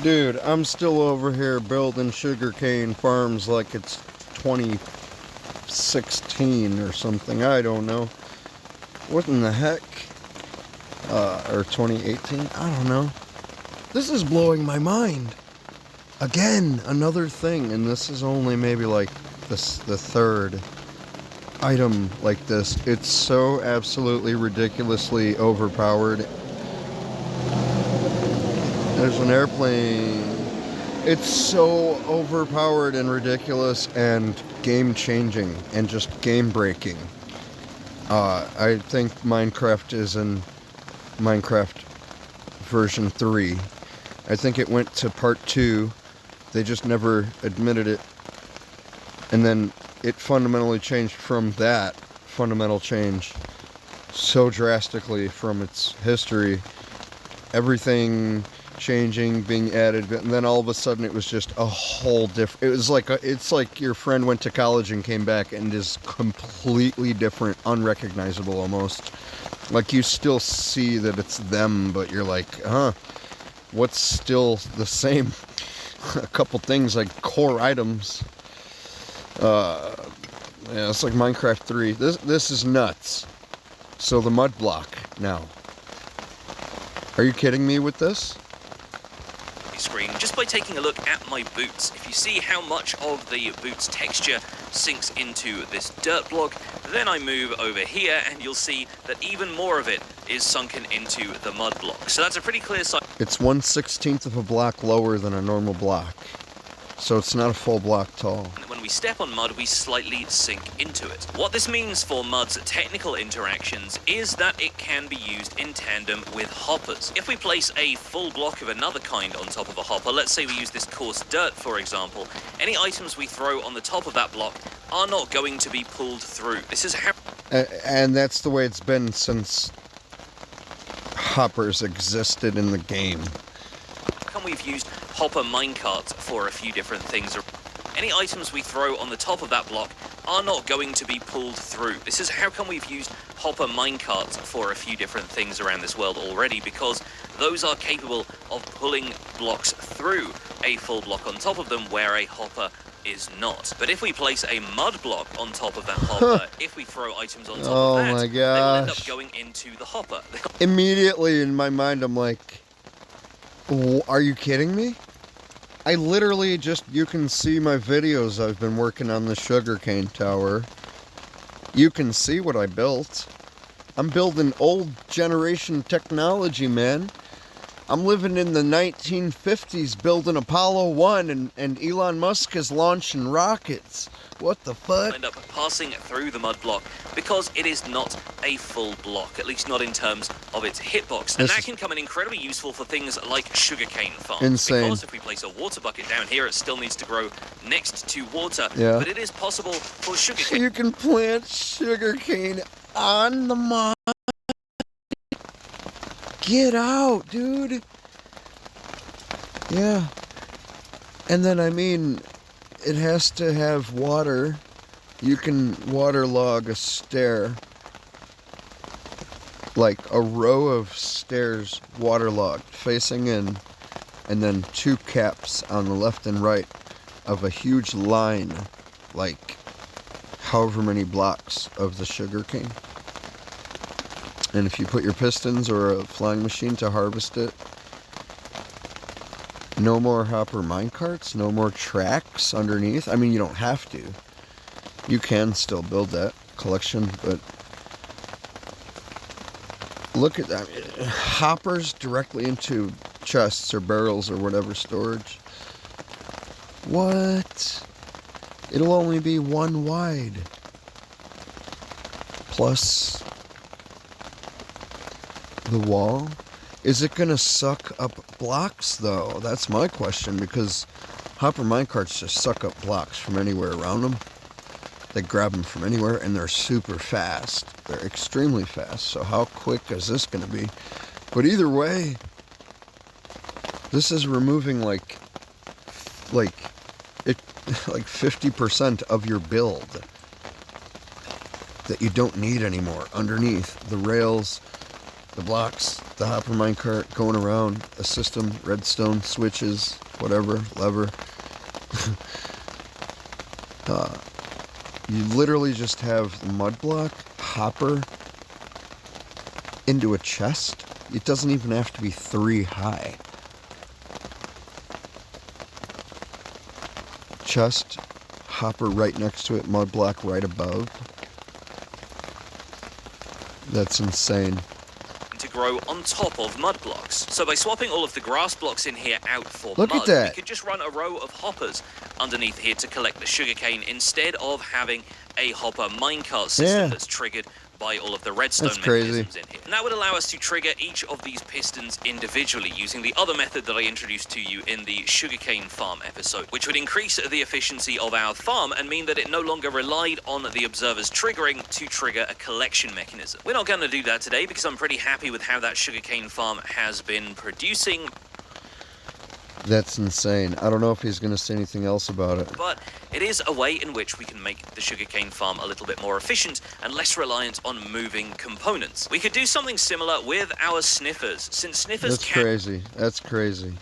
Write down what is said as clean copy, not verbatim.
Dude, I'm still over here building sugarcane farms like it's 2016 or something. I don't know. What in the heck? Or 2018? I don't know. This is blowing my mind. Again, another thing, and this is only maybe like the third item like this. It's so absolutely ridiculously overpowered. There's an airplane. It's so overpowered and ridiculous and game-changing and just game-breaking. I think Minecraft is in Minecraft version 3. I think it went to part 2. They just never admitted it. And then it fundamentally changed from that fundamental change so drastically from its history. Everything changing, being added, and then all of a sudden it was just a whole different. It was like it's like your friend went to college and came back and is completely different, unrecognizable almost. Like you still see that it's them, but you're like, what's still the same? A couple things like core items. Yeah, it's like Minecraft 3. This is nuts. So the mud block now. Are you kidding me with this? Screen just by taking a look at my boots. If you see how much of the boots texture sinks into this dirt block, then I move over here and you'll see that even more of it is sunken into the mud block. So that's a pretty clear sign. It's 1/16 of a block lower than a normal block. So it's not a full block tall. When we step on mud, we slightly sink into it. What this means for mud's technical interactions is that it can be used in tandem with hoppers. If we place a full block of another kind on top of a hopper, let's say we use this coarse dirt for example, any items we throw on the top of that block are not going to be pulled through. This is how... And that's the way it's been since hoppers existed in the game. We've used hopper minecarts for a few different things. Any items we throw on the top of that block are not going to be pulled through. This is how come we've used hopper minecarts for a few different things around this world already, because those are capable of pulling blocks through a full block on top of them where a hopper is not. But if we place a mud block on top of that hopper, if we throw items on top of that, my they will end up gosh. going into the hopper. Immediately in my mind I'm like, are you kidding me? I literally just, you can see my videos. I've been working on the sugarcane tower. You can see what I built. I'm building old generation technology, man. I'm living in the 1950s building Apollo 1 and Elon Musk is launching rockets. What the fuck? End up passing through the mud block because it is not a full block, at least not in terms of its hitbox. And that can come in incredibly useful for things like sugarcane farms. Insane. Because if we place a water bucket down here, it still needs to grow next to water. Yeah. But it is possible for sugarcane. You can plant sugarcane on the mud. Get out, dude. Yeah. And then, I mean, it has to have water. You can waterlog a stair. Like a row of stairs waterlogged, facing in, and then 2 caps on the left and right of a huge line, like however many blocks of the sugarcane. And if you put your pistons or a flying machine to harvest it, no more hopper minecarts, no more tracks underneath. I mean, you don't have to. You can still build that collection, but look at that. Hoppers directly into chests or barrels or whatever storage. What? It'll only be 1 wide. Plus the wall. Is it going to suck up blocks, though? That's my question, because hopper minecarts just suck up blocks from anywhere around them. They grab them from anywhere, and they're super fast. They're extremely fast, so how quick is this going to be? But either way, this is removing like 50% of your build that you don't need anymore underneath. The rails, The blocks, the hopper minecart going around, a system, redstone, switches, whatever, lever. You literally just have the mud block, hopper, into a chest. It doesn't even have to be 3 high. Chest, hopper right next to it, mud block right above. That's insane. To grow on top of mud blocks. So by swapping all of the grass blocks in here out for Look mud, at that. we could just run a row of hoppers underneath here to collect the sugarcane instead of having a hopper minecart system that's triggered by all of the redstone mechanisms in here. And that would allow us to trigger each of these pistons individually using the other method that I introduced to you in the sugarcane farm episode, which would increase the efficiency of our farm and mean that it no longer relied on the observer's triggering to trigger a collection mechanism. We're not going to do that today because I'm pretty happy with how that sugarcane farm has been producing. That's insane. I don't know if he's going to say anything else about it. But it is a way in which we can make the sugarcane farm a little bit more efficient and less reliant on moving components. We could do something similar with our sniffers, since sniffers That's crazy. That's crazy.